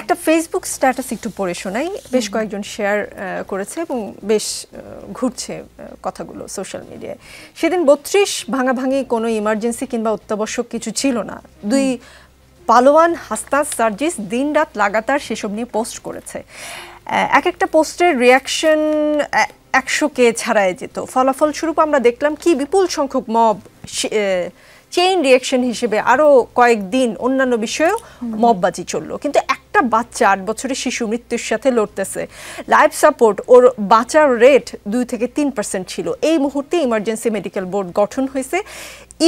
একটা Facebook status একটু পড়ে শোনাই, বেশ কয়েকজন শেয়ার করেছে এবং বেশ ঘুরছে কথাগুলো সোশ্যাল মিডিয়ায়। সেদিন ৩২ ভাঙাভাঙি কোনো ইমার্জেন্সি কিংবা অত্যাবশ্যক কিছু ছিল না। দুই পালোয়ান হাসনাত সার্জিস দিন রাত লাগাতার সেসব নিয়ে পোস্ট করেছে। এক একটা পোস্টের রিয়াকশন 100K ছাড়াই যেত। ফলাফলস্বরূপ আমরা দেখলাম কি বিপুল সংখ্যক মব, চেইন রিয়াকশন হিসেবে আরও কয়েকদিন অন্যান্য বিষয়েও মববাজি চললো। কিন্তু একটা বাচ্চা 8 বছরের শিশু মৃত্যুর সাথে লড়তেছে, লাইফ সাপোর্ট ওর বাঁচার রেট 2 থেকে 3% ছিল। এই মুহূর্তে ইমার্জেন্সি মেডিকেল বোর্ড গঠন হয়েছে।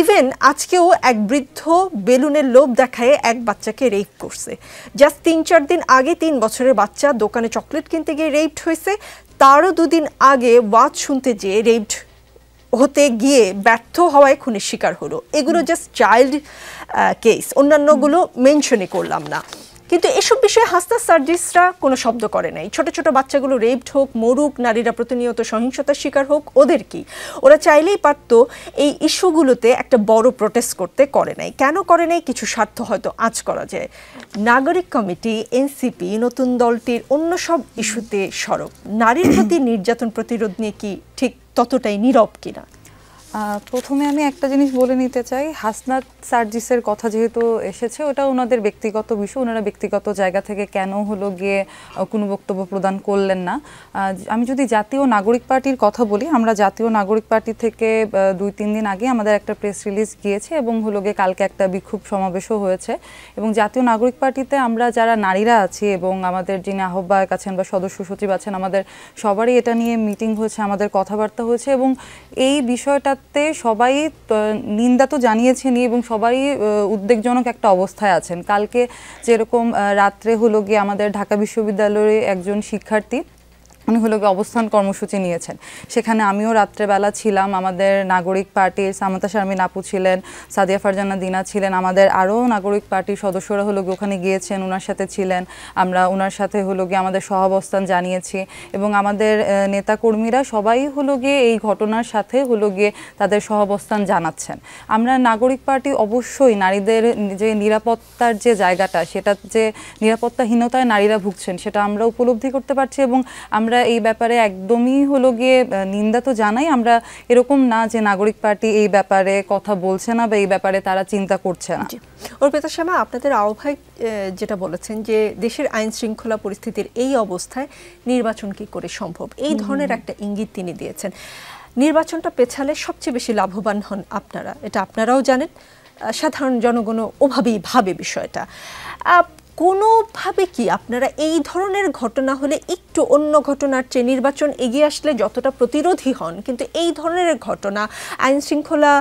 ইভেন আজকেও এক বৃদ্ধ বেলুনের লোভ দেখায় এক বাচ্চাকে রেপ করছে। জাস্ট 3-4 দিন আগে 3 বছরের বাচ্চা দোকানে চকলেট কিনতে গিয়ে রেপড হয়েছে। তারও 2 দিন আগে ওয়াজ শুনতে যেয়ে রেপড হতে গিয়ে ব্যর্থ হওয়ায় খুনের শিকার হলো। এগুলো জাস্ট চাইল্ড কেস, অন্যান্যগুলো মেনশনই করলাম না। কিন্তু এসব বিষয়ে হাসনাত সার্জিসরা কোনো শব্দ করে নাই। ছোট ছোট বাচ্চাগুলো রেপড হোক, মরুক, নারীরা প্রতিনিয়ত সহিংসতার শিকার হোক, ওদের কি? ওরা চাইলেই পারতো এই ইস্যুগুলোতে একটা বড় প্রোটেস্ট করতে, করে নাই। কেন করে নাই? কিছু স্বার্থ হয়তো আঁচ করা যায়। নাগরিক কমিটি, এনসিপি, নতুন দলটির অন্য সব ইস্যুতে সরব। নারীর প্রতি নির্যাতন প্রতিরোধ নিয়ে কি ঠিক ততটাই নীরব কিনা? প্রথমে আমি একটা জিনিস বলে নিতে চাই, হাসনাত সার্জিসের কথা যেহেতু এসেছে, ওটা ওনাদের ব্যক্তিগত বিষয়। ওনারা ব্যক্তিগত জায়গা থেকে কেন হলো গিয়ে কোনো বক্তব্য প্রদান করলেন না। আমি যদি জাতীয় নাগরিক পার্টির কথা বলি, আমরা জাতীয় নাগরিক পার্টি থেকে 2-3 দিন আগে আমাদের একটা প্রেস রিলিজ গিয়েছে এবং হলো গিয়ে কালকে একটা বিক্ষোভ সমাবেশও হয়েছে। এবং জাতীয় নাগরিক পার্টিতে আমরা যারা নারীরা আছি এবং আমাদের যিনি আহ্বায়ক আছেন বা সদস্য সচিব আছেন, আমাদের সবারই এটা নিয়ে মিটিং হয়েছে, আমাদের কথাবার্তা হয়েছে এবং এই বিষয়টা সবাই নিন্দা তো জানিয়েছেনই এবং সবাই উদ্বেগজনক একটা অবস্থায় আছেন। কালকে যেরকম রাত্রে হলো গিয়ে আমাদের ঢাকা বিশ্ববিদ্যালয়ের একজন শিক্ষার্থী উনি হলো গিয়ে অবস্থান কর্মসূচি নিয়েছেন, সেখানে আমিও রাত্রেবেলা ছিলাম। আমাদের নাগরিক পার্টির সামান্তা শারমিন আপু ছিলেন, সাদিয়া ফারজানা দিনা ছিলেন, আমাদের আরও নাগরিক পার্টির সদস্যরা হলো গিয়ে ওখানে গিয়েছেন, ওনার সাথে ছিলেন। আমরা ওনার সাথে হলো গিয়ে আমাদের সহাবস্থান জানিয়েছি এবং আমাদের নেতাকর্মীরা সবাই হলো গিয়ে এই ঘটনার সাথে হলো গিয়ে তাদের সহাবস্থান জানাচ্ছেন। আমরা নাগরিক পার্টি অবশ্যই নারীদের যে নিরাপত্তার যে জায়গাটা, সেটা যে নিরাপত্তাহীনতায় নারীরা ভুগছেন সেটা আমরা উপলব্ধি করতে পারছি এবং আমরা এই ব্যাপারে একদমই হলো গিয়ে নিন্দা তো জানাই। আমরা এরকম না যে নাগরিক পার্টি এই ব্যাপারে কথা বলছে না বা এই ব্যাপারে তারা চিন্তা করছে না। অর্পিতা শ্যামা, আপনাদের আহ্বায়ক যেটা বলেছেন যে দেশের আইন শৃঙ্খলা পরিস্থিতির এই অবস্থায় নির্বাচন কি করে সম্ভব, এই ধরনের একটা ইঙ্গিত তিনি দিয়েছেন। নির্বাচনটা পেছালে সবচেয়ে বেশি লাভবান হন আপনারা, এটা আপনারাও জানেন, সাধারণ জনগণও ওভাবেই ভাবে বিষয়টা। কোনোভাবে কি আপনারা এই ধরনের ঘটনা হলে একটু অন্য ঘটনার চেয়ে নির্বাচন এগিয়ে আসলে যতটা প্রতিরোধী হন, কিন্তু এই ধরনের ঘটনা, আইন শৃঙ্খলা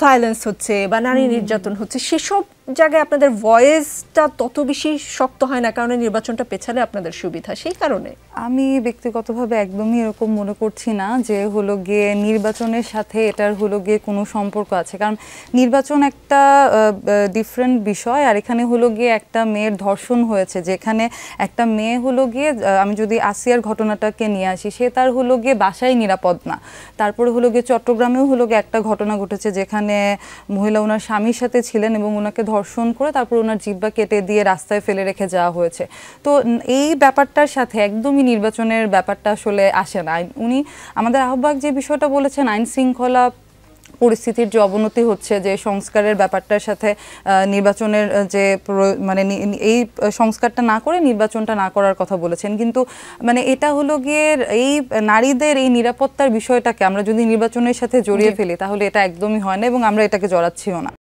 ভায়োলেন্স হচ্ছে বা নারী নির্যাতন হচ্ছে, সেসব জায়গায় আপনাদের ভয়েসটা তত বেশি শক্ত হয় না কারণ নির্বাচনটা পেছালে আপনাদের সুবিধা, সেই কারণে? আমি ব্যক্তিগতভাবে একদমই এরকম মনে করছি না যে হলো গিয়ে নির্বাচনের সাথে এটার হলো গিয়ে কোনো সম্পর্ক আছে, কারণ নির্বাচন একটা ডিফারেন্ট বিষয়। আর এখানে হলো গিয়ে একটা মেয়ের ধর্ষণ হয়েছে, যেখানে একটা মেয়ে হলো গিয়ে, আমি যদি আসিয়ার ঘটনাটাকে নিয়ে আসি, সে তার হলো গিয়ে বাসায় নিরাপদ না। তারপরে হলো গিয়ে চট্টগ্রামেও হলো গিয়ে একটা ঘটনা ঘটেছে যেখানে মহিলা ওনার স্বামীর সাথে ছিলেন এবং ওনাকে ধর্ষণ করে তারপর ওনার জিহ্বা কেটে দিয়ে রাস্তায় ফেলে রেখে যাওয়া হয়েছে। তো এই ব্যাপারটার সাথে একদমই নির্বাচনের ব্যাপারটা আসলে আসে না। উনি আমাদের আহ্বায়ক যে বিষয়টা বলেছেন, আইন শৃঙ্খলা পরিস্থিতির যে অবনতি হচ্ছে, যে সংস্কারের ব্যাপারটার সাথে নির্বাচনের যে মানে এই সংস্কারটা না করে নির্বাচনটা না করার কথা বলেছেন, কিন্তু মানে এটা হলো গিয়ে এই নারীদের এই নিরাপত্তার বিষয়টাকে আমরা যদি নির্বাচনের সাথে জড়িয়ে ফেলি তাহলে এটা একদমই হয় না এবং আমরা এটাকে জড়াচ্ছিও না।